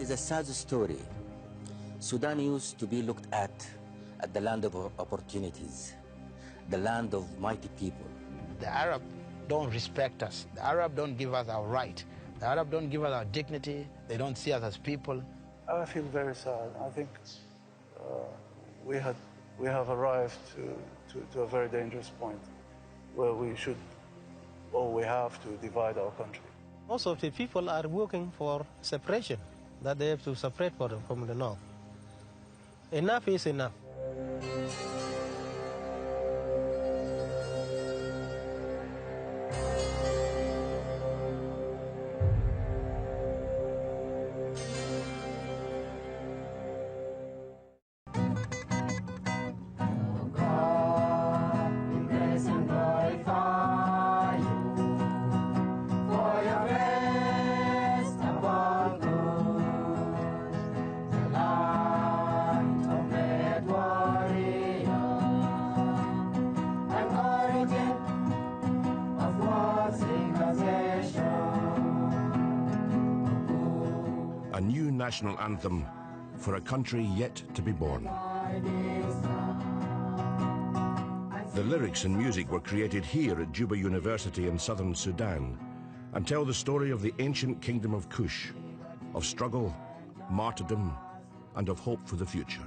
is a sad story. Sudan used to be looked at the land of opportunities, the land of mighty people. The Arab don't respect us. The Arab don't give us our right. The Arab don't give us our dignity. They don't see us as people. I feel very sad. I think we have arrived to a very dangerous point where we should, or we have to divide our country. Most of the people are working for separation, that they have to separate from the north. Enough is enough. A new national anthem for a country yet to be born. The lyrics and music were created here at Juba University in southern Sudan and tell the story of the ancient kingdom of Kush, of struggle, martyrdom, and of hope for the future.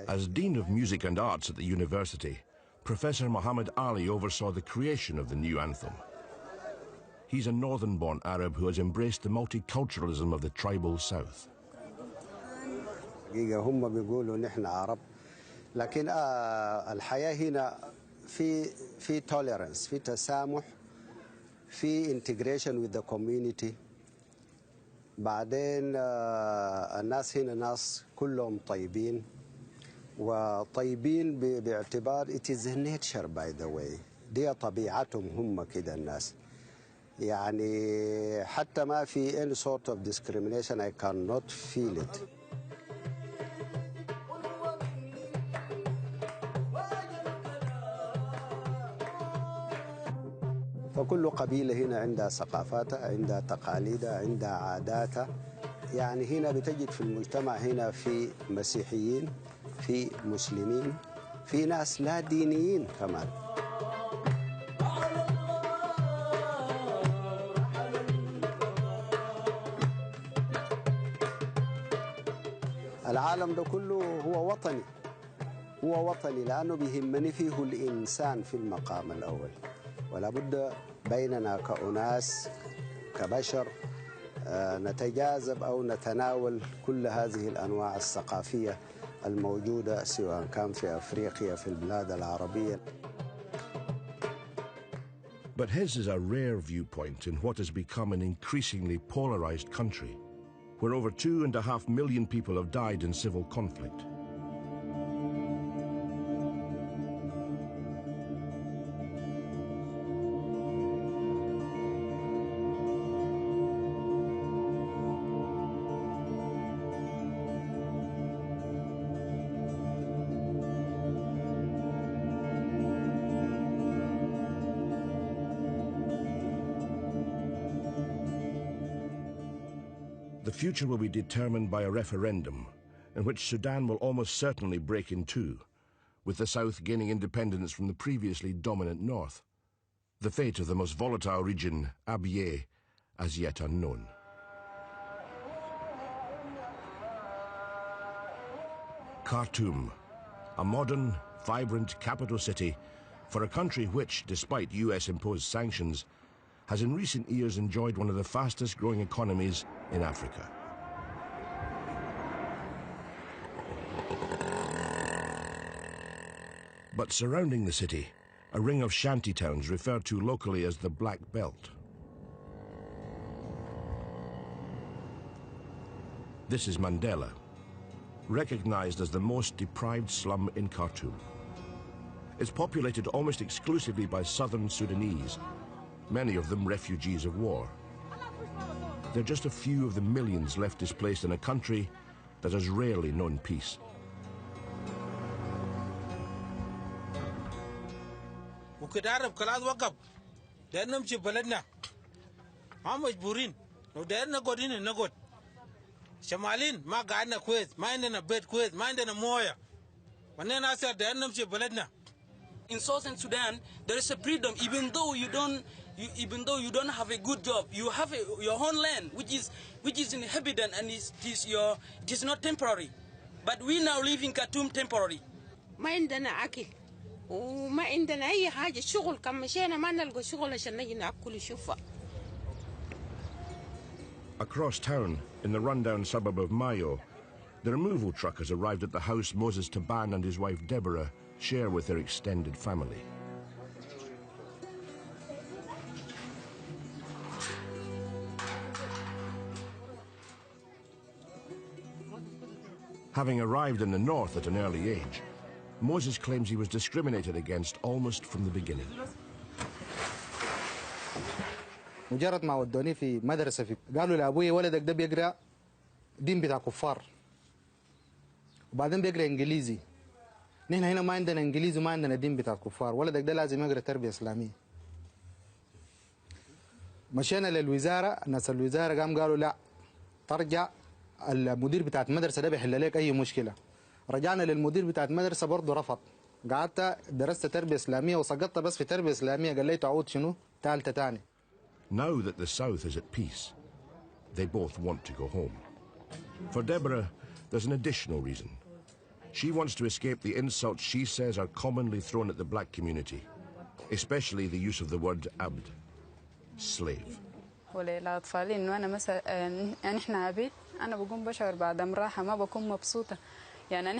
As Dean of Music and Arts at the university, Professor Muhammad Ali oversaw the creation of the new anthem. He's a northern-born Arab who has embraced the multiculturalism of the tribal South. هم بيقولوا نحن عرب لكن الحياة هنا في tolerance في تسامح في integration with the community. بعدين الناس هنا ناس كلهم طيبين وطيبين باعتبار it is nature by the way. دي طبيعتهم هم كده الناس. يعني حتى ما في any sort of discrimination. I cannot feel it. فكل قبيلة هنا عندها ثقافاتها، عندها تقاليدها، عندها عاداتها. يعني هنا بتجد في المجتمع هنا في مسيحيين، في مسلمين، في ناس لا دينيين كمان. العالم ده كله هو وطني، هو وطني لأنه بيهمني فيه الإنسان في المقام الأول، ولا بد بيننا كأناس كبشر نتجاذب أو نتناول كل هذه الأنواع الثقافية الموجودة سواء كان في أفريقيا في البلاد العربية. But his is a rare viewpoint in what has become an increasingly polarized country, where over 2.5 million people have died in civil conflict. The future will be determined by a referendum in which Sudan will almost certainly break in two, with the South gaining independence from the previously dominant North. The fate of the most volatile region, Abyei, as yet unknown. Khartoum, a modern, vibrant capital city for a country which, despite US-imposed sanctions, has in recent years enjoyed one of the fastest growing economies in Africa. But surrounding the city, a ring of shanty towns referred to locally as the Black Belt. This is Mandela, recognized as the most deprived slum in Khartoum. It's populated almost exclusively by southern Sudanese, many of them refugees of war. They're just a few of the millions left displaced in a country that has rarely known peace. وكده عرب خلاص وقف داير نمشي بلدنا ما مجبورين لو داير نقعد هنا نقعد شمالين ما قعدنا كويس ما عندنا بيت كويس ما عندنا مويه ونحن هسه داير نمشي بلدنا. In Southern Sudan, there is a freedom. Even though you don't have a good job, you have your own land, which is inhabited and it is not temporary. But we now live in Khartoum temporary. ما عندنا أكل وما عندنا أي حاجة شغل كم مشينا ما نلقى شغل عشان نجي نأكل شوفة. Across town, in the rundown suburb of Mayo, the removal truck has arrived at the house Moses Taban and his wife Deborah share with their extended family. Having arrived in the north at an early age, Moses claims he was discriminated against almost from the beginning. مجرد ما ودوني في مدرسة قالوا لأبوي ولدك ده بيقرأ دين بتاع كفار وبعدين بيقرأ إنجليزي. نحن هنا ما عندنا إنجليزي وما عندنا دين بتاع كفار، ولدك ده لازم يقرأ تربية إسلامية. مشينا للوزارة، ناس الوزارة قالوا لا ترجع المدير بتاعت المدرسة ده بيحل لك أي مشكلة. رجعنا للمدير بتاعت المدرسة برضه رفض. قعدت درست تربية إسلامية وسقطت بس في تربية إسلامية، قال لي تعود شنو؟ ثالثة تاني. Now that the South is at peace, they both want to go home. For Deborah, there's an additional reason. She wants to escape the insults she says are commonly thrown at the black community, especially the use of the word abd, slave. وللأطفال إنه أنا مثلا نحن عبيد، أنا بقوم بشعر بعدم راحة ما بكون مبسوطة. يعني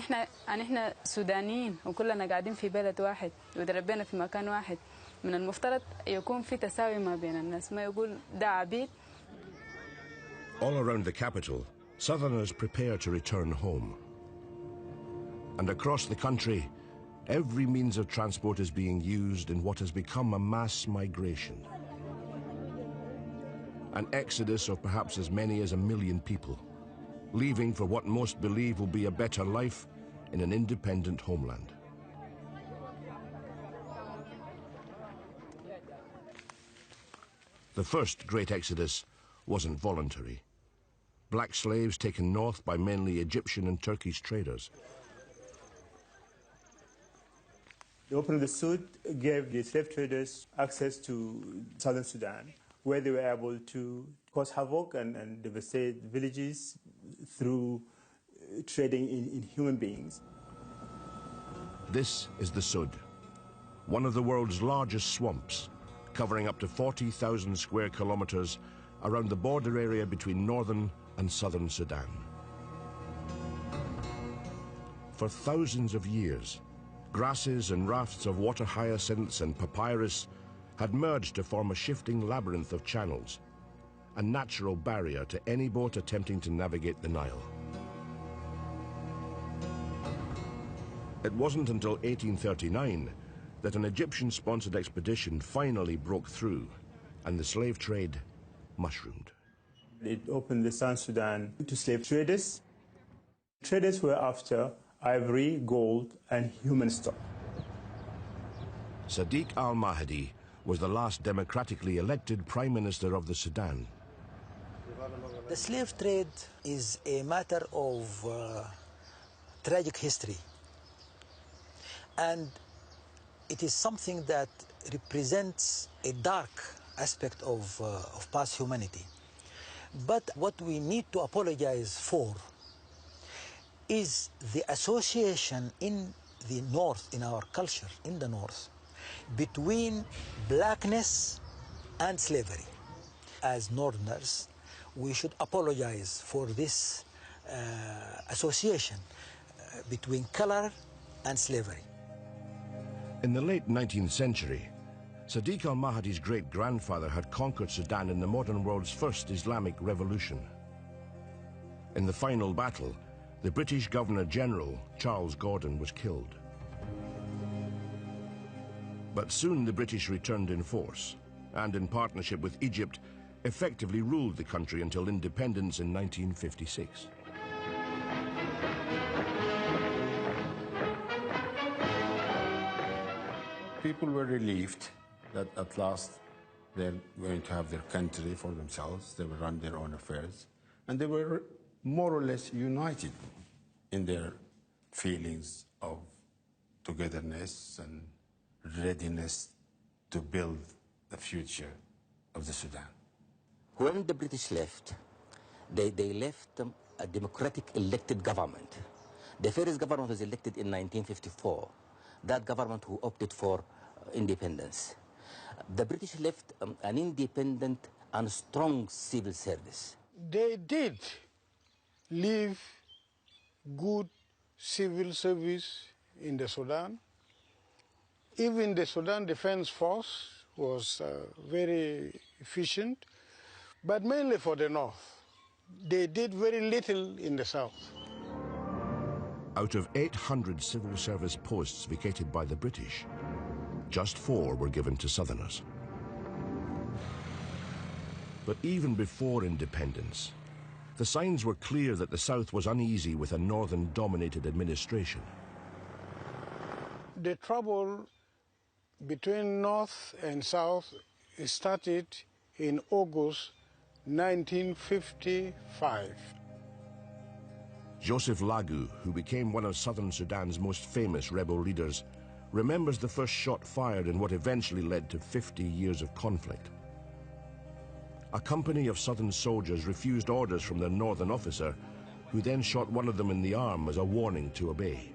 نحن سودانيين وكلنا قاعدين في بلد واحد وتربينا في مكان واحد، من المفترض يكون في تساوي ما بين الناس، ما يقول ده عبيد. All around the capital, Southerners prepare to return home. And across the country, every means of transport is being used in what has become a mass migration. An exodus of perhaps as many as 1 million people, leaving for what most believe will be a better life in an independent homeland. The first great exodus wasn't voluntary. Black slaves taken north by mainly Egyptian and Turkish traders. The opening of the Sud gave the slave traders access to southern Sudan, where they were able to cause havoc and devastate villages through trading in human beings. This is the Sud, one of the world's largest swamps, covering up to 40,000 square kilometers around the border area between northern and southern Sudan. For thousands of years, grasses and rafts of water hyacinths and papyrus had merged to form a shifting labyrinth of channels, a natural barrier to any boat attempting to navigate the Nile. It wasn't until 1839 that an Egyptian-sponsored expedition finally broke through and the slave trade mushroomed. It opened the South Sudan to slave traders. Traders were after ivory, gold, and human stock. Sadiq al-Mahdi was the last democratically elected Prime Minister of the Sudan. The slave trade is a matter of tragic history. And it is something that represents a dark aspect of past humanity. But what we need to apologize for is the association in the North, in our culture, in the North, between blackness and slavery. As Northerners, we should apologize for this association between color and slavery. In the late 19th century, Sadiq al-Mahdi's great-grandfather had conquered Sudan in the modern world's first Islamic revolution. In the final battle, the British Governor-General, Charles Gordon, was killed. But soon the British returned in force, and in partnership with Egypt, effectively ruled the country until independence in 1956. people were relieved that at last they're going to have their country for themselves. They will run their own affairs. And they were more or less united in their feelings of togetherness and readiness to build the future of the Sudan. When the British left, they left a democratic elected government. The first government was elected in 1954, that government who opted for independence. The British left an independent and strong civil service. They did leave good civil service in the Sudan. Even the Sudan Defense Force was very efficient, but mainly for the north. They did very little in the south. Out of 800 civil service posts vacated by the British, just 4 were given to Southerners. But even before independence, the signs were clear that the South was uneasy with a Northern-dominated administration. The trouble between North and South started in August 1955. Joseph Lagu, who became one of Southern Sudan's most famous rebel leaders, remembers the first shot fired in what eventually led to 50 years of conflict. A company of Southern soldiers refused orders from their Northern officer, who then shot one of them in the arm as a warning to obey.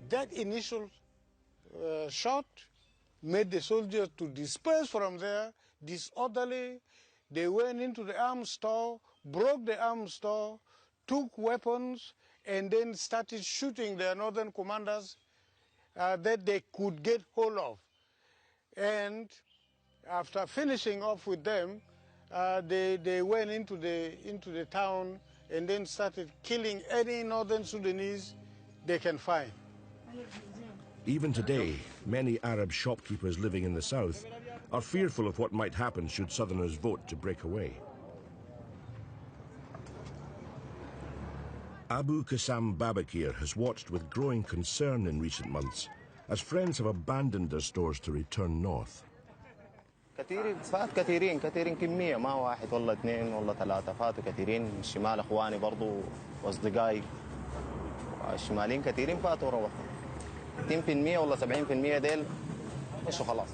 That initial shot made the soldiers to disperse from there disorderly. They went into the arms store, broke the arms store, took weapons, and then started shooting their Northern commanders that they could get hold of. And after finishing off with them, they went into the town and then started killing any Northern Sudanese they can find. Even today, many Arab shopkeepers living in the south are fearful of what might happen should Southerners vote to break away. Abu Qassam Babakir has watched with growing concern in recent months as friends have abandoned their stores to return north. كثيرين كمية ما واحد والله اثنين والله ثلاثة فاتوا كثيرين من الشمال اخواني برضو واصدقائي الشماليين كثيرين فاتوا وروحوا 60% والله 70% ديل مشوا خلاص.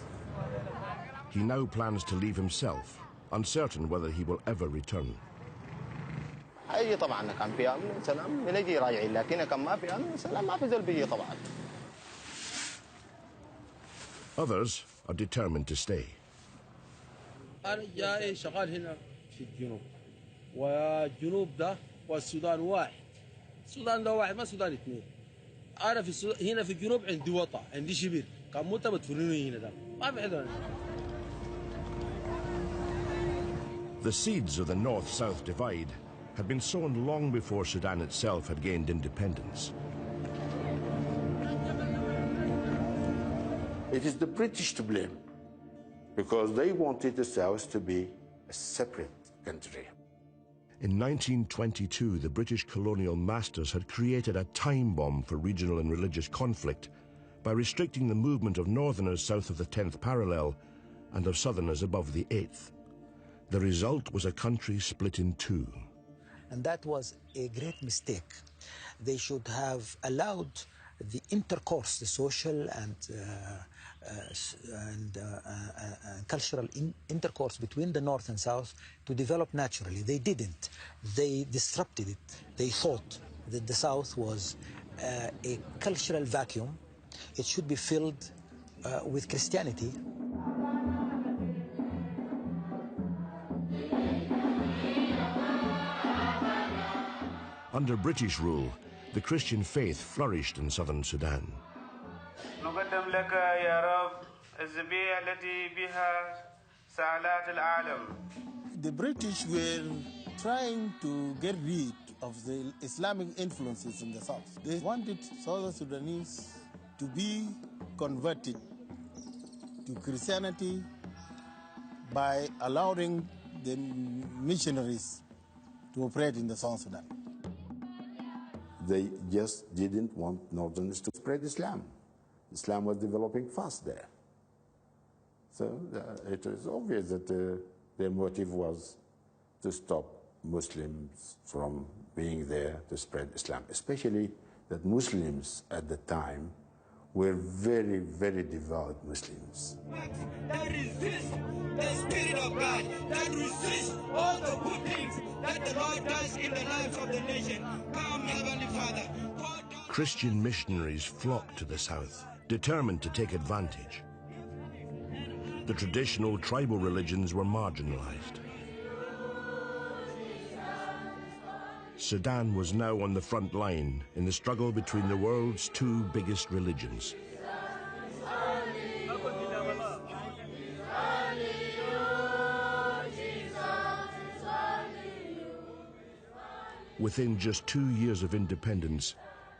He now plans to leave himself, uncertain whether he will ever return. حيجي طبعا كان في امن سلام بنجي راجعين لكن كان ما في امن سلام ما في زول بيجي طبعا. Others are determined to stay. أنا جاي شغال هنا في الجنوب والجنوب ده والسودان واحد. السودان ده واحد ما السودان اثنين. أنا في هنا في الجنوب عندي وطأ عندي شبير كان متى بتفرنوني هنا ده ما في حدا. The seeds of the north-south divide had been sown long before Sudan itself had gained independence. It is the British to blame because they wanted the South to be a separate country. In 1922, the British colonial masters had created a time bomb for regional and religious conflict by restricting the movement of northerners south of the 10th parallel and of southerners above the 8th. The result was a country split in two. And that was a great mistake. They should have allowed the intercourse, the social and cultural intercourse between the North and South to develop naturally. They didn't. They disrupted it. They thought that the South was a cultural vacuum. It should be filled with Christianity. Under British rule, the Christian faith flourished in southern Sudan. The British were trying to get rid of the Islamic influences in the south. They wanted Southern Sudanese to be converted to Christianity by allowing the missionaries to operate in the South Sudan. They just didn't want Northerners to spread Islam. Islam was developing fast there. So it is obvious that their motive was to stop Muslims from being there to spread Islam, especially that Muslims at the time were very, very devout Muslims. That resist the Spirit of God, that resist all the good things that the Lord does in the lives of the nation. Come, Heavenly Father. Christian missionaries flocked to the south, determined to take advantage. The traditional tribal religions were marginalized. Sudan was now on the front line in the struggle between the world's two biggest religions. Within just 2 years of independence,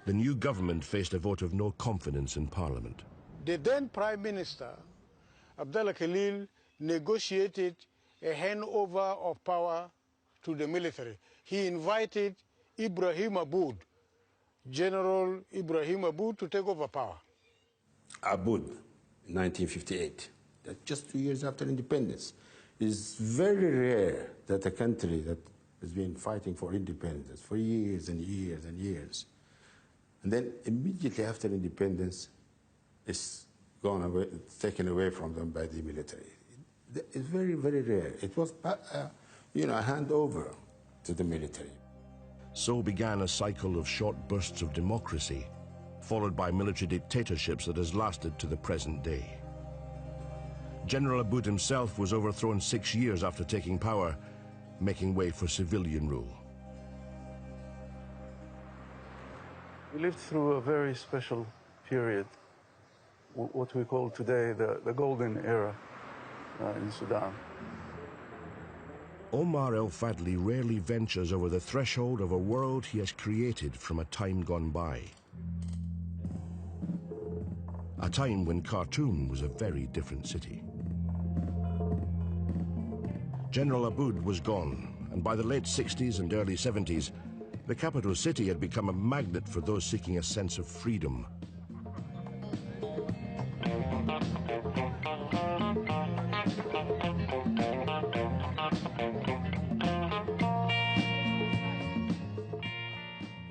the new government faced a vote of no confidence in Parliament. The then Prime Minister, Abdallah Khalil, negotiated a handover of power to the military. He invited Ibrahim Aboud, General Ibrahim Aboud, to take over power. Aboud, in 1958, that just 2 years after independence. It's very rare that a country that has been fighting for independence for years and years and years, and then immediately after independence, is gone away, taken away from them by the military. It's very, very rare. It was, a handover to the military. So began a cycle of short bursts of democracy, followed by military dictatorships that has lasted to the present day. General Aboud himself was overthrown 6 years after taking power, making way for civilian rule. We lived through a very special period, what we call today the golden era in Sudan. Omar El-Fadli rarely ventures over the threshold of a world he has created from a time gone by. A time when Khartoum was a very different city. General Aboud was gone, and by the late 60s and early 70s, the capital city had become a magnet for those seeking a sense of freedom.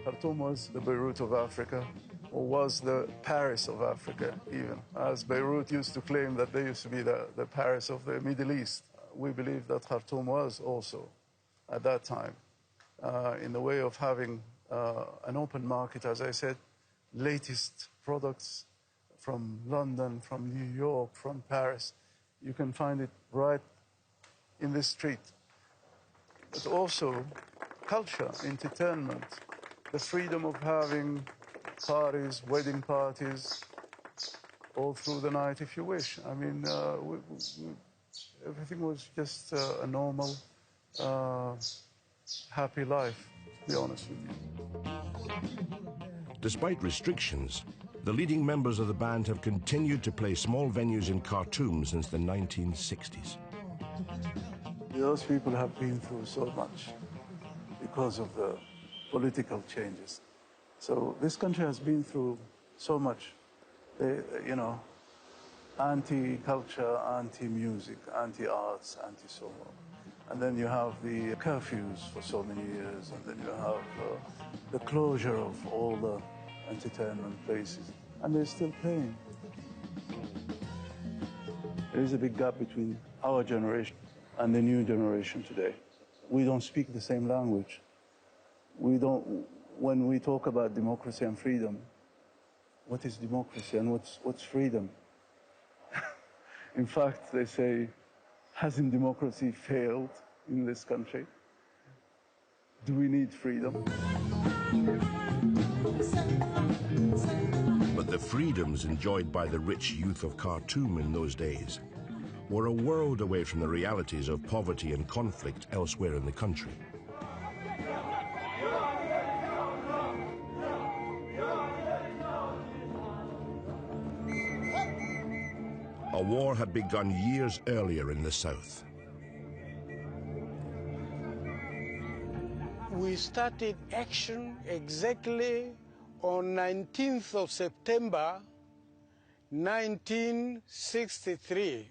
Khartoum was the Beirut of Africa, or was the Paris of Africa even. As Beirut used to claim that they used to be the Paris of the Middle East. We believe that Khartoum was also, at that time, in the way of having an open market, as I said, latest products from London, from New York, from Paris. You can find it right in this street. But also culture, entertainment, the freedom of having parties, wedding parties, all through the night if you wish. I mean, everything was just a normal, happy life, to be honest with you. Despite restrictions, the leading members of the band have continued to play small venues in Khartoum since the 1960s. Those people have been through so much because of the political changes. So this country has been through so much, anti-culture, anti-music, anti-arts, anti-so on. And then you have the curfews for so many years, and then you have the closure of all the entertainment places, and they're still playing. There is a big gap between our generation and the new generation today. We don't speak the same language. When we talk about democracy and freedom, what is democracy and what's freedom? In fact, they say, hasn't democracy failed in this country? Do we need freedom? But the freedoms enjoyed by the rich youth of Khartoum in those days were a world away from the realities of poverty and conflict elsewhere in the country. A war had begun years earlier in the south. We started action exactly on 19th of September 1963,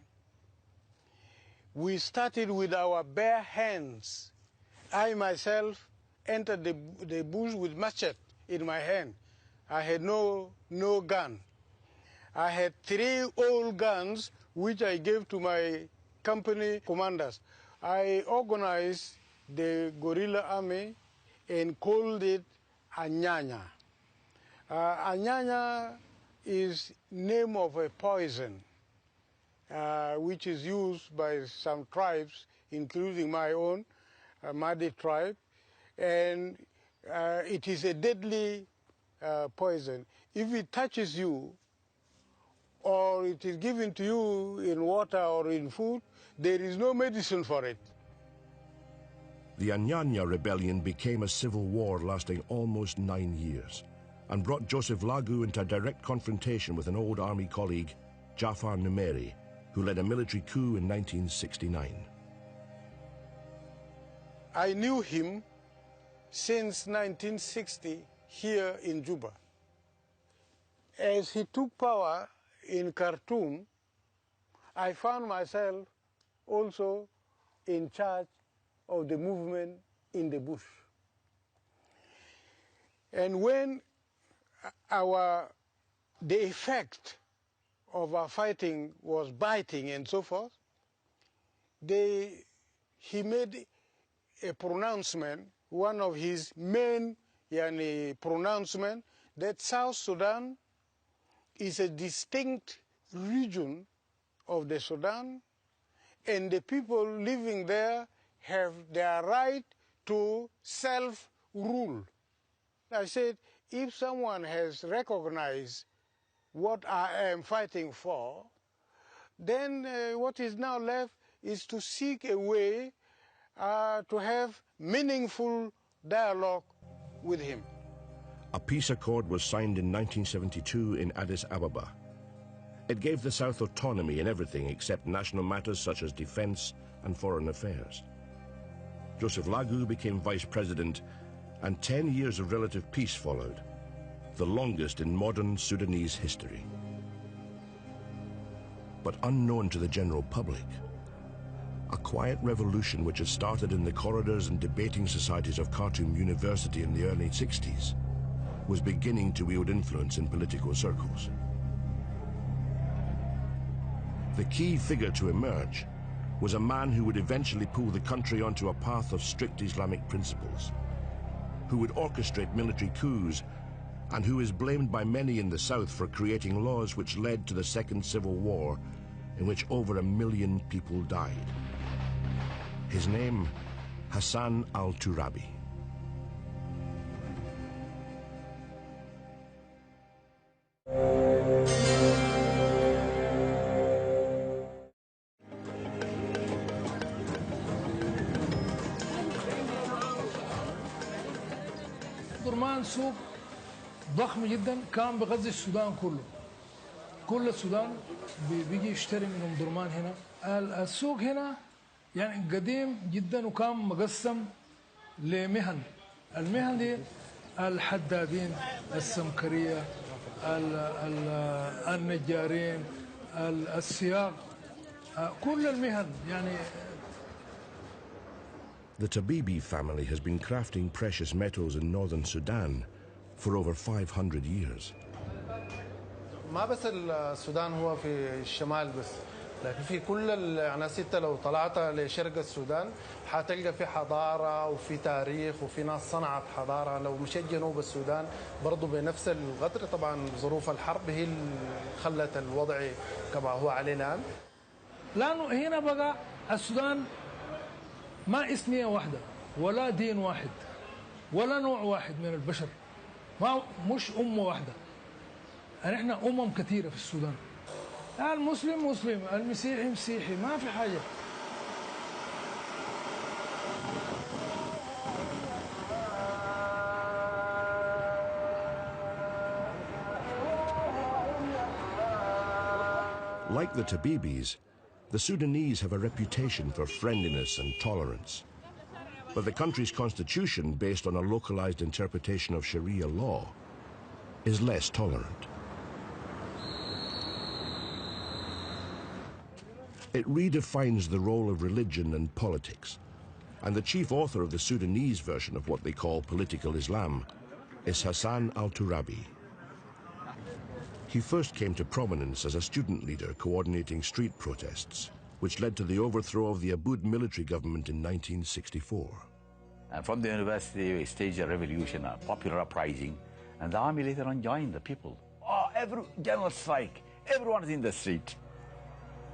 we started with our bare hands. I myself entered the bush with machete in my hand. I had no gun. I had 3 old guns which I gave to my company commanders. I organized the guerrilla army and called it Anyanya. Anyanya is name of a poison which is used by some tribes, including my own, Madi tribe, and it is a deadly poison. If it touches you, or it is given to you in water or in food, there is no medicine for it. The Anyanya rebellion became a civil war lasting almost 9 years and brought Joseph Lagu into direct confrontation with an old army colleague, Jafar Numeri, who led a military coup in 1969. I knew him since 1960 here in Juba. As he took power in Khartoum, I found myself also in charge of the movement in the bush. And when the effect of our fighting was biting and so forth, he made a pronouncement, one of his main pronouncement, that South Sudan is a distinct region of the Sudan, and the people living there have their right to self-rule. I said, if someone has recognized what I am fighting for, then what is now left is to seek a way to have meaningful dialogue with him. A peace accord was signed in 1972 in Addis Ababa. It gave the South autonomy in everything except national matters such as defense and foreign affairs. Joseph Lagu became vice president, and 10 years of relative peace followed, the longest in modern Sudanese history. But unknown to the general public, a quiet revolution which had started in the corridors and debating societies of Khartoum University in the early 60s was beginning to wield influence in political circles. The key figure to emerge was a man who would eventually pull the country onto a path of strict Islamic principles, who would orchestrate military coups, and who is blamed by many in the South for creating laws which led to the Second Civil War, in which over 1 million people died. His name, Hassan al-Turabi. درمان سوق ضخم جدا كان بغذي السودان كله. كل السودان بيجي يشتري منهم درمان هنا. السوق هنا يعني قديم جدا وكان مقسم لمهن. المهن دي الحدادين، السمكرية، النجارين، السياق، كل المهن يعني. The Tabibi family has been crafting precious metals in northern Sudan for over 500 years. ما بس السودان هو في الشمال بس، لكن في كل يعني ستة لو طلعت لشرق السودان حتلقى في حضارة وفي تاريخ وفي ناس صنعت حضارة. لو مشيت جنوب السودان برضو بنفس القدر، طبعا ظروف الحرب هي اللي خلت الوضع كما هو عليه الآن. لأنه هنا بقى السودان ما إثنية واحدة ولا دين واحد ولا نوع واحد من البشر، مش أمة واحدة. يعني احنا كثيرة في السودان. يعني المسلم مسلم، المسيحي مسيحي، ما في حاجة. Like the Tabibis, the Sudanese have a reputation for friendliness and tolerance. But the country's constitution, based on a localized interpretation of Sharia law, is less tolerant. It redefines the role of religion and politics, and the chief author of the Sudanese version of what they call political Islam is Hassan al-Turabi. He first came to prominence as a student leader coordinating street protests, which led to the overthrow of the Aboud military government in 1964. And from the university, we staged a revolution, a popular uprising, and the army later on joined the people. Oh, every general strike, everyone is in the street.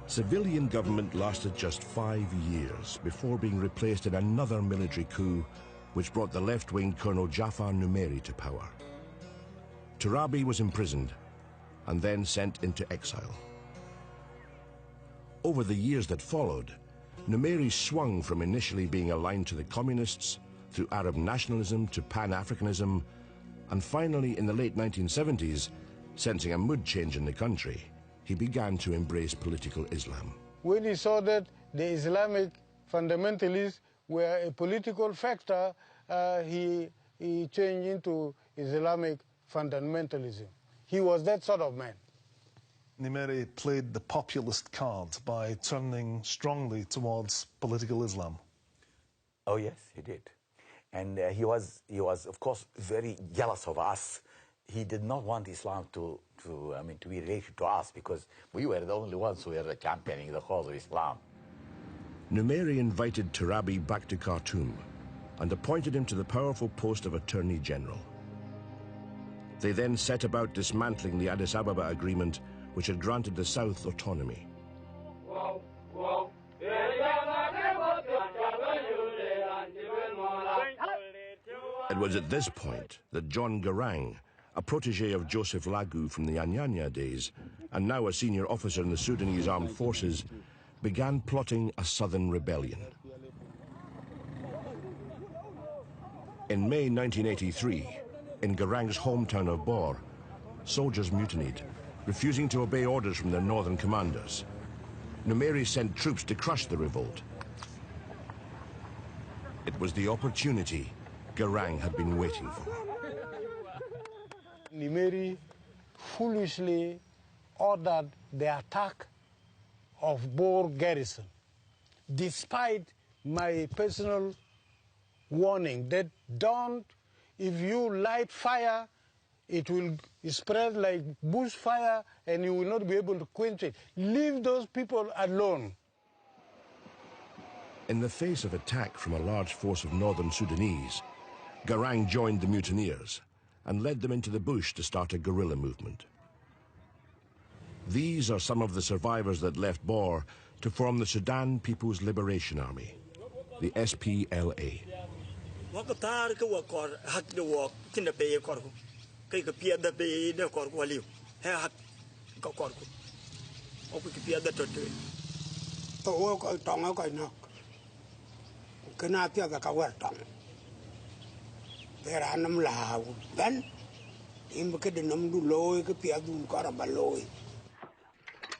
Civilian government lasted just 5 years before being replaced in another military coup, which brought the left-wing Colonel Jafar Numeri to power. Turabi was imprisoned and then sent into exile. Over the years that followed, Numeri swung from initially being aligned to the communists, through Arab nationalism to Pan-Africanism, and finally in the late 1970s, sensing a mood change in the country, he began to embrace political Islam. When he saw that the Islamic fundamentalists were a political factor, he changed into Islamic fundamentalism. He was that sort of man. Numeri played the populist card by turning strongly towards political Islam. Oh yes, he did. And he was of course very jealous of us. He did not want Islam to be related to us, because we were the only ones who were championing the cause of Islam. Numeri invited Turabi back to Khartoum and appointed him to the powerful post of Attorney General. They then set about dismantling the Addis Ababa Agreement, which had granted the South autonomy. It was at this point that John Garang, a protege of Joseph Lagu from the Anyanya days, and now a senior officer in the Sudanese Armed Forces, began plotting a southern rebellion. In May 1983, in Garang's hometown of Bor, soldiers mutinied, refusing to obey orders from their northern commanders. Numeri sent troops to crush the revolt. It was the opportunity Garang had been waiting for. Numeri foolishly ordered the attack of Bor garrison, despite my personal warning that if you light fire, it will spread like bushfire and you will not be able to quench it. Leave those people alone. In the face of attack from a large force of northern Sudanese, Garang joined the mutineers and led them into the bush to start a guerrilla movement. These are some of the survivors that left Bor to form the Sudan People's Liberation Army, the SPLA.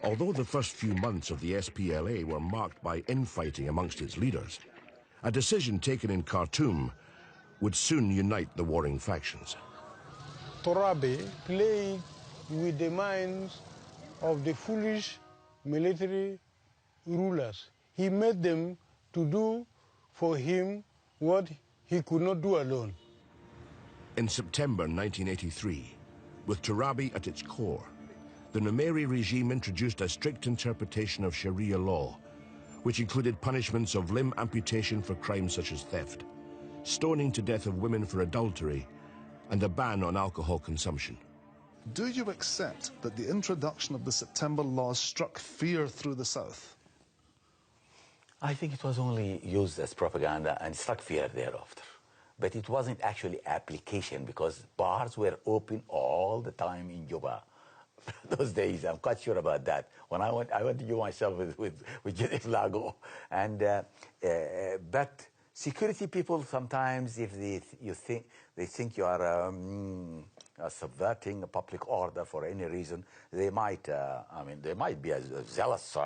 Although the first few months of the SPLA were marked by infighting amongst its leaders, a decision taken in Khartoum would soon unite the warring factions. Turabi played with the minds of the foolish military rulers. He made them to do for him what he could not do alone. In September 1983, with Turabi at its core, the Numeri regime introduced a strict interpretation of Sharia law, which included punishments of limb amputation for crimes such as theft, stoning to death of women for adultery, and a ban on alcohol consumption. Do you accept that the introduction of the September laws struck fear through the South? I think it was only used as propaganda and struck fear thereafter. But it wasn't actually application, because bars were open all the time in Juba. Those days, I'm quite sure about that. When I went to Juba myself with Joseph Lago. And but security people sometimes, if they think you are subverting a public order for any reason, they might they might be as zealous,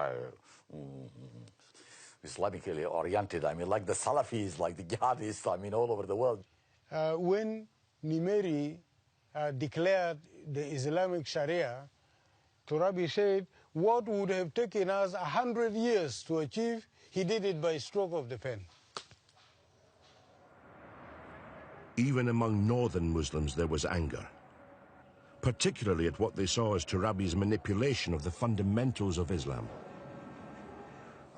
Islamically oriented. Like the Salafis, like the jihadists, all over the world. When Numeri declared the Islamic Sharia, Turabi said, what would have taken us 100 years to achieve, he did it by stroke of the pen. Even among northern Muslims there was anger, particularly at what they saw as Turabi's manipulation of the fundamentals of Islam.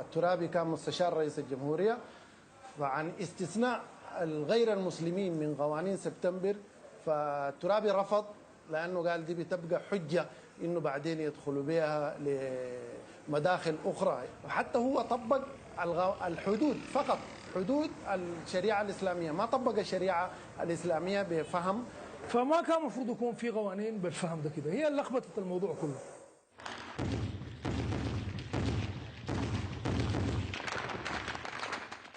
الترابي كان مستشار رئيس الجمهورية وعن استثناء الغير المسلمين من قوانين سبتمبر، فالترابي رفض لأنه قال دي بتبقى حجة إنه بعدين يدخلوا بها لمداخل أخرى، وحتى هو طبق الحدود فقط، حدود الشريعة الإسلامية، ما طبق الشريعة الإسلامية بفهم. فما كان المفروض يكون في قوانين بالفهم ده كده، هي اللي لخبطت الموضوع كله.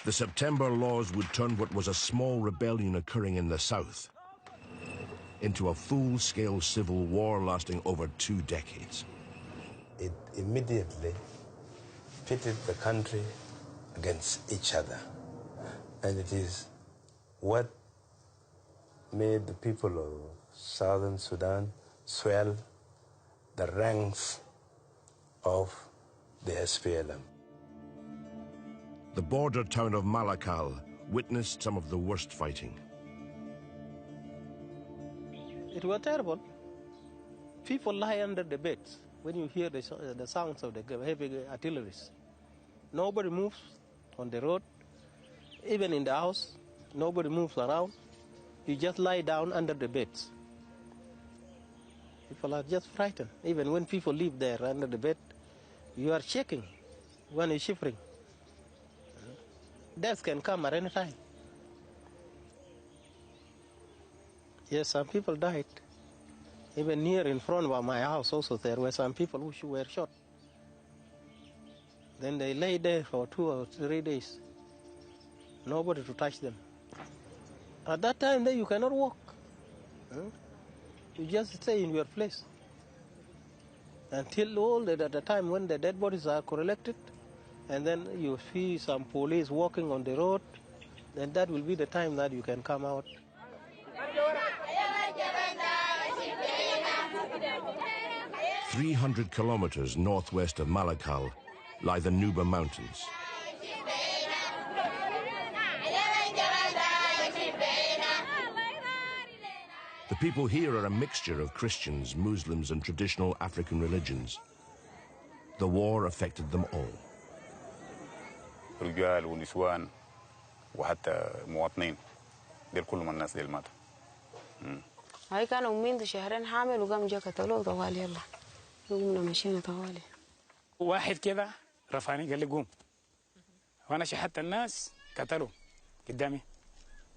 The September laws would turn what was a small rebellion occurring in the south into a full-scale civil war lasting over 2 decades. It immediately pitted the country against each other. And it is what made the people of Southern Sudan swell the ranks of the SPLM. The border town of Malakal witnessed some of the worst fighting. It was terrible. People lie under the beds when you hear the sounds of the heavy artillery. Nobody moves on the road, even in the house, nobody moves around. You just lie down under the beds. People are just frightened. Even when people live there under the bed, you are shaking when you're shivering. Death can come at any time. Yes, some people died. Even near in front of my house also there were some people who were shot. Then they lay there for 2 or 3 days. Nobody to touch them. At that time, then you cannot walk. You just stay in your place. Until the time when the dead bodies are collected, and then you see some police walking on the road, then that will be the time that you can come out. – 300 kilometers northwest of Malakal lie the Nuba Mountains. The people here are a mixture of Christians, Muslims, and traditional African religions. The war affected them all. رجال ونسوان وحتى مواطنين ديل كلهم الناس ديل ماتوا. هاي كانوا منذ شهرين حامل وقام جا قتلوه طوالي. يلا قمنا مشينا طوالي. واحد كده رفعني قال لي قوم، وانا شحت الناس قتلوا قدامي.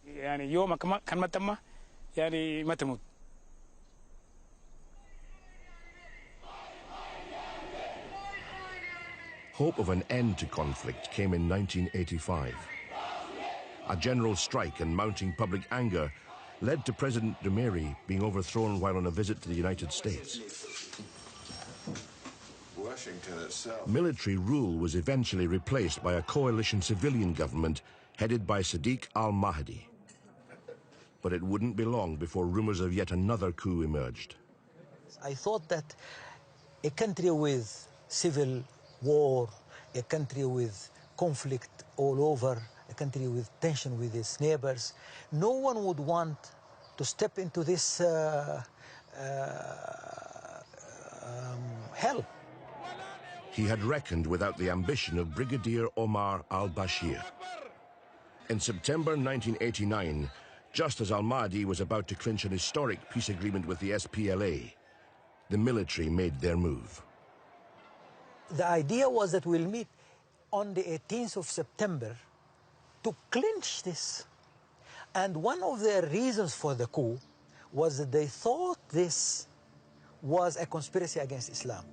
يعني يومك كان ما تم يعني ما تموت. Hope of an end to conflict came in 1985. A general strike and mounting public anger led to President Dumeri being overthrown while on a visit to the United States. Washington itself. Military rule was eventually replaced by a coalition civilian government headed by Sadiq al-Mahdi. But it wouldn't be long before rumors of yet another coup emerged. I thought that a country with civil war, a country with conflict all over, a country with tension with its neighbors, no one would want to step into this hell. He had reckoned without the ambition of Brigadier Omar al-Bashir. In September 1989, just as al-Mahdi was about to clinch an historic peace agreement with the SPLA, the military made their move. The idea was that we'll meet on the 18th of September to clinch this. And one of their reasons for the coup was that they thought this was a conspiracy against Islam.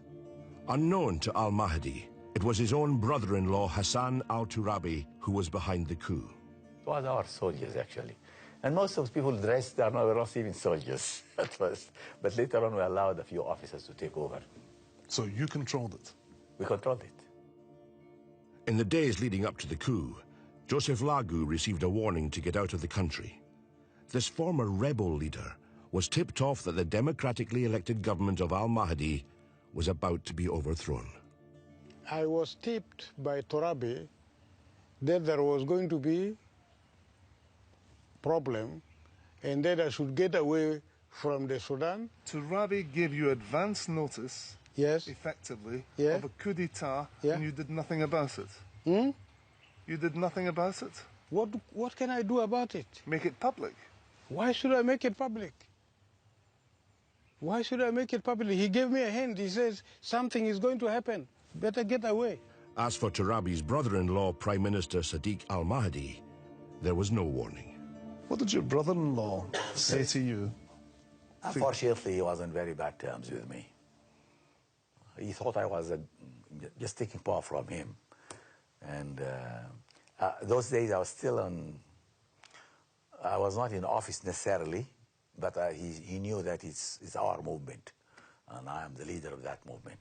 Unknown to al-Mahdi, it was his own brother-in-law Hassan al-Turabi who was behind the coup. It was our soldiers, actually. And most of the people dressed were not even soldiers at first. But later on, we allowed a few officers to take over. So you controlled it? We controlled it. In the days leading up to the coup, Joseph Lagu received a warning to get out of the country. This former rebel leader was tipped off that the democratically elected government of al-Mahdi was about to be overthrown. I was tipped by Torabi that there was going to be problem and that I should get away from the Sudan. Torabi gave you advance notice, yes, effectively, yeah, of a coup d'etat, yeah, and you did nothing about it. Hmm? You did nothing about it. What can I do about it? Make it public. Why should I make it public? Why should I make it public? He gave me a hint. He says something is going to happen. Better get away. As for Torabi's brother-in-law, Prime Minister Sadiq al-Mahdi, there was no warning. What did your brother-in-law say to you? Unfortunately, he was on very bad terms with me. He thought I was just taking power from him. And those days I was still on, I was not in office necessarily, but he knew that it's our movement, and I am the leader of that movement.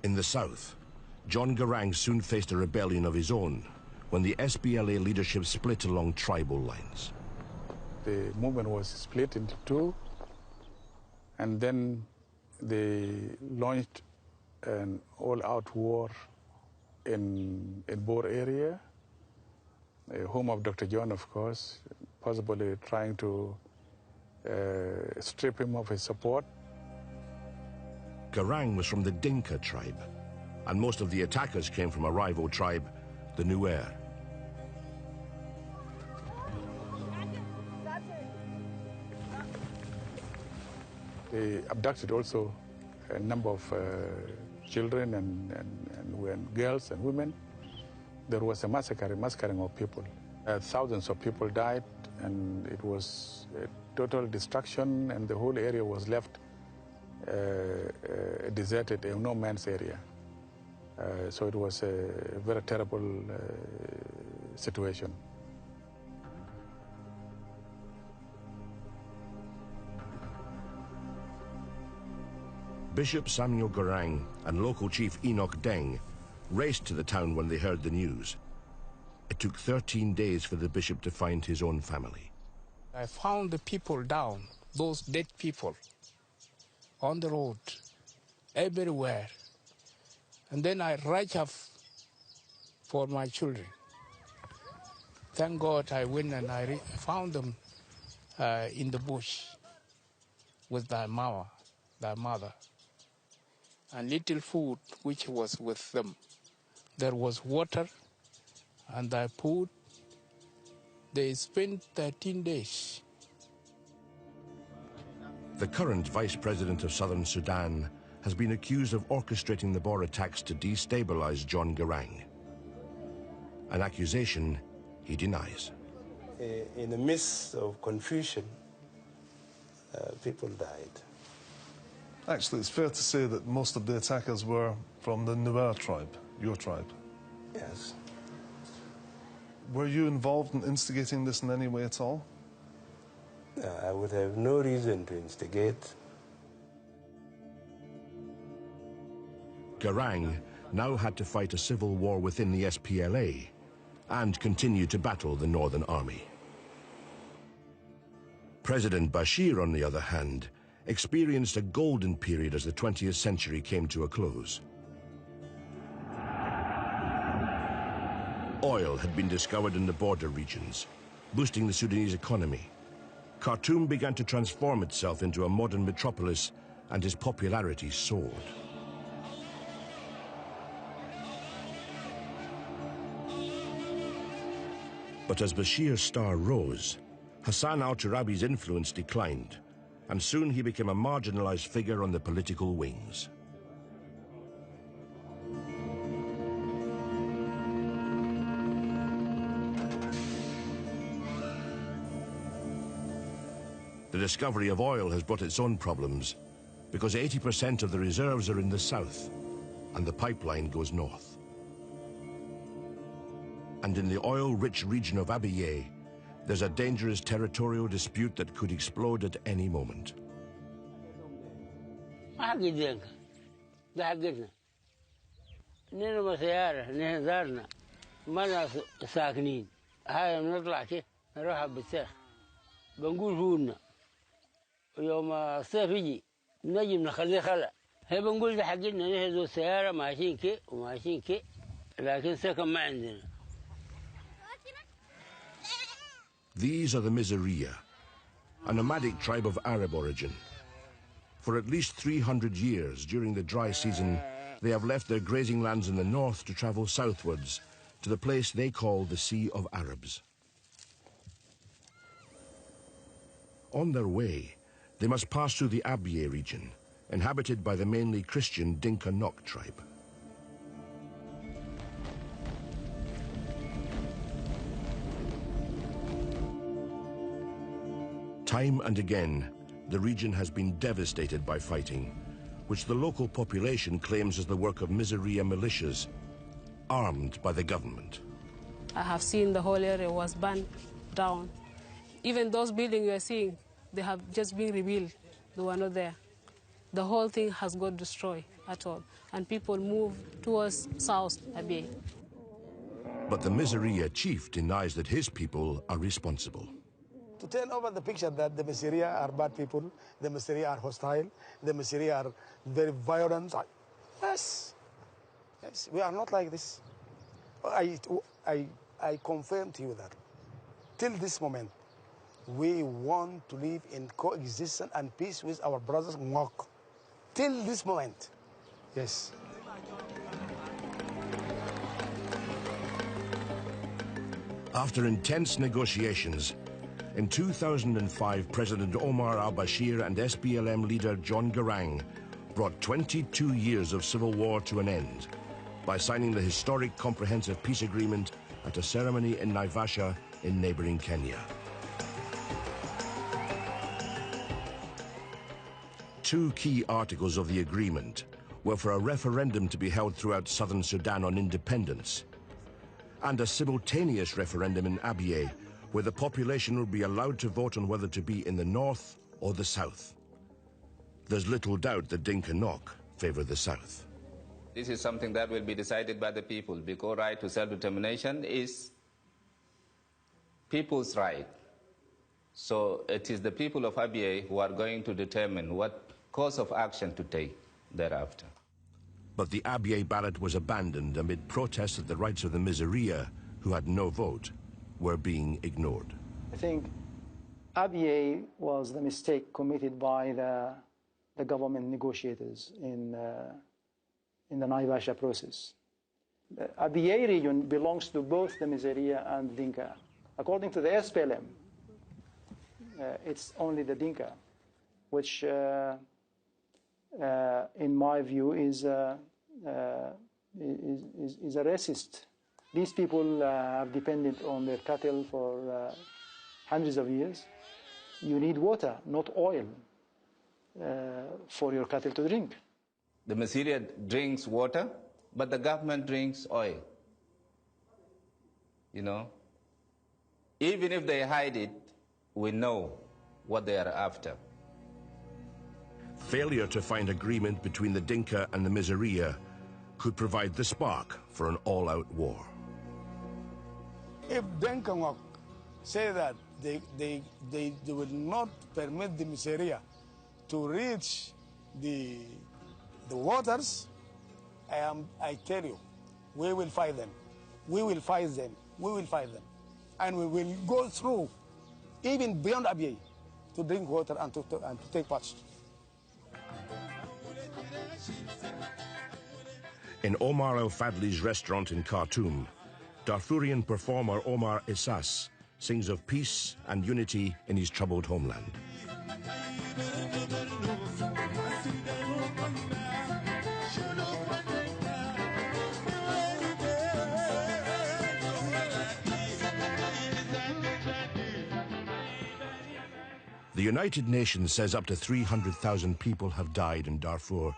In the south, John Garang soon faced a rebellion of his own when the SPLA leadership split along tribal lines. The movement was split into two, and then they launched an all-out war in Bor area, home of Dr. John, of course, possibly trying to strip him of his support. Garang was from the Dinka tribe, and most of the attackers came from a rival tribe, the Nuer. They abducted also a number of children and girls and women. There was a massacring of people. Thousands of people died, and it was a total destruction, and the whole area was left deserted, a no man's area. So it was a very terrible situation. Bishop Samuel Garang and local chief Enoch Deng raced to the town when they heard the news. It took 13 days for the bishop to find his own family. I found the people down, those dead people, on the road, everywhere. And then I rushed up for my children. Thank God I went and I found them in the bush with their mother, and little food which was with them. There was water and their food. They spent 13 days. The current vice president of Southern Sudan has been accused of orchestrating the Boer attacks to destabilize John Garang. An accusation he denies. In the midst of confusion, people died. Actually, it's fair to say that most of the attackers were from the Nuer tribe, your tribe. Yes. Were you involved in instigating this in any way at all? I would have no reason to instigate. Garang now had to fight a civil war within the SPLA and continue to battle the Northern Army. President Bashir, on the other hand, experienced a golden period as the 20th century came to a close. Oil had been discovered in the border regions, boosting the Sudanese economy. Khartoum began to transform itself into a modern metropolis, and his popularity soared. But as Bashir's star rose, Hassan al-Turabi's influence declined, and soon he became a marginalized figure on the political wings. The discovery of oil has brought its own problems, because 80% of the reserves are in the south, and the pipeline goes north. And in the oil-rich region of Abyei, there's a dangerous territorial dispute that could explode at any moment. يوم الصيف يجي نجي نخليه خلا هي بنقول في حقنا نحن السيارة ماشيين كي وماشيين كي لكن سكن ما عندنا. These are the Miseria, a nomadic tribe of Arab origin. For at least 300 years during the dry season, they have left their grazing lands in the north to travel southwards to the place they call the Sea of Arabs. On their way, they must pass through the Abyei region, inhabited by the mainly Christian Dinka Nok tribe. Time and again, the region has been devastated by fighting, which the local population claims is the work of Miseria militias, armed by the government. I have seen the whole area was burned down. Even those buildings you are seeing, they have just been rebuilt. They were not there. The whole thing has got destroyed at all, and people move towards South Abyei. But the Miseria chief denies that his people are responsible. To turn over the picture that the Miseria are bad people, the Miseria are hostile, the Miseria are very violent. Yes, we are not like this. I confirm to you that till this moment, we want to live in coexistence and peace with our brothers Ngok. Till this moment, yes. After intense negotiations, in 2005, President Omar al-Bashir and SPLM leader John Garang brought 22 years of civil war to an end by signing the historic Comprehensive Peace Agreement at a ceremony in Naivasha in neighboring Kenya. Two key articles of the agreement were for a referendum to be held throughout southern Sudan on independence, and a simultaneous referendum in Abyei, where the population would be allowed to vote on whether to be in the north or the south. There's little doubt that Dinka Nok favor the south. This is something that will be decided by the people, because right to self-determination is people's right. So it is the people of Abyei who are going to determine what course of action to take thereafter. But the Abyei ballot was abandoned amid protests that the rights of the Miseria, who had no vote, were being ignored. I think Abyei was the mistake committed by the government negotiators in the Naivasha process. The Abyei region belongs to both the Miseria and Dinka. According to the SPLM, it's only the Dinka, which in my view is a racist. These people have depended on their cattle for hundreds of years. You need water, not oil, for your cattle to drink. The Miseria drinks water, but the government drinks oil. You know? Even if they hide it, we know what they are after. Failure to find agreement between the Dinka and the Miseria could provide the spark for an all-out war. If Dinka Ngok say that they will not permit the Miseria to reach the waters, I tell you, we will fight them. We will fight them. We will fight them. And we will go through, even beyond Abyei, to drink water and to take part. In Omar El-Fadli's restaurant in Khartoum, Darfurian performer Omar Issas sings of peace and unity in his troubled homeland. The United Nations says up to 300,000 people have died in Darfur,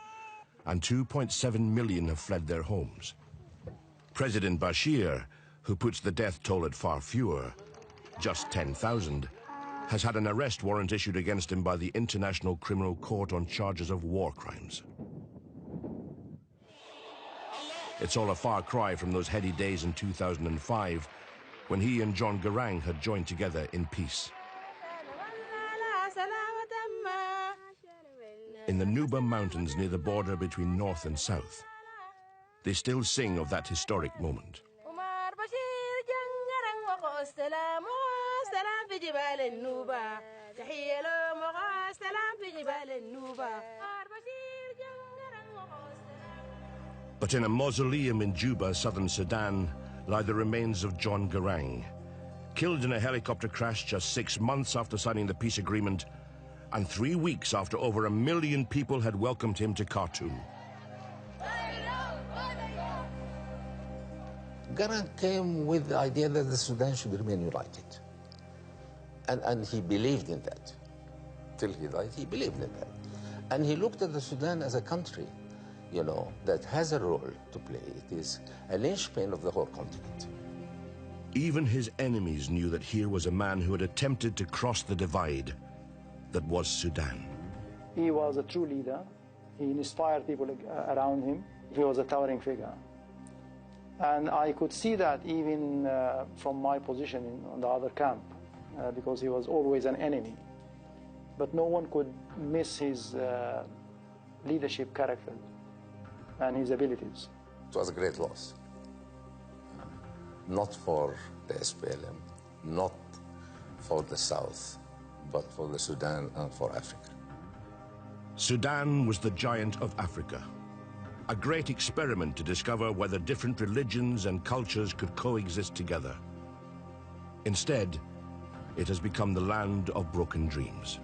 and 2.7 million have fled their homes. President Bashir, who puts the death toll at far fewer, just 10,000, has had an arrest warrant issued against him by the International Criminal Court on charges of war crimes. It's all a far cry from those heady days in 2005, when he and John Garang had joined together in peace. in the Nuba Mountains near the border between North and South. They still sing of that historic moment. But in a mausoleum in Juba, southern Sudan, lie the remains of John Garang, killed in a helicopter crash just 6 months after signing the peace agreement, and 3 weeks after over 1 million people had welcomed him to Khartoum. Garang came with the idea that the Sudan should remain united. And he believed in that. Till he died, he believed in that. And he looked at the Sudan as a country, you know, that has a role to play. It is a linchpin of the whole continent. Even his enemies knew that here was a man who had attempted to cross the divide that was Sudan. He was a true leader. He inspired people around him. He was a towering figure. And I could see that even from my position on the other camp, because he was always an enemy. But no one could miss his leadership character and his abilities. It was a great loss. Not for the SPLM, not for the South, but for the Sudan and for Africa. Sudan was the giant of Africa, a great experiment to discover whether different religions and cultures could coexist together. Instead, it has become the land of broken dreams.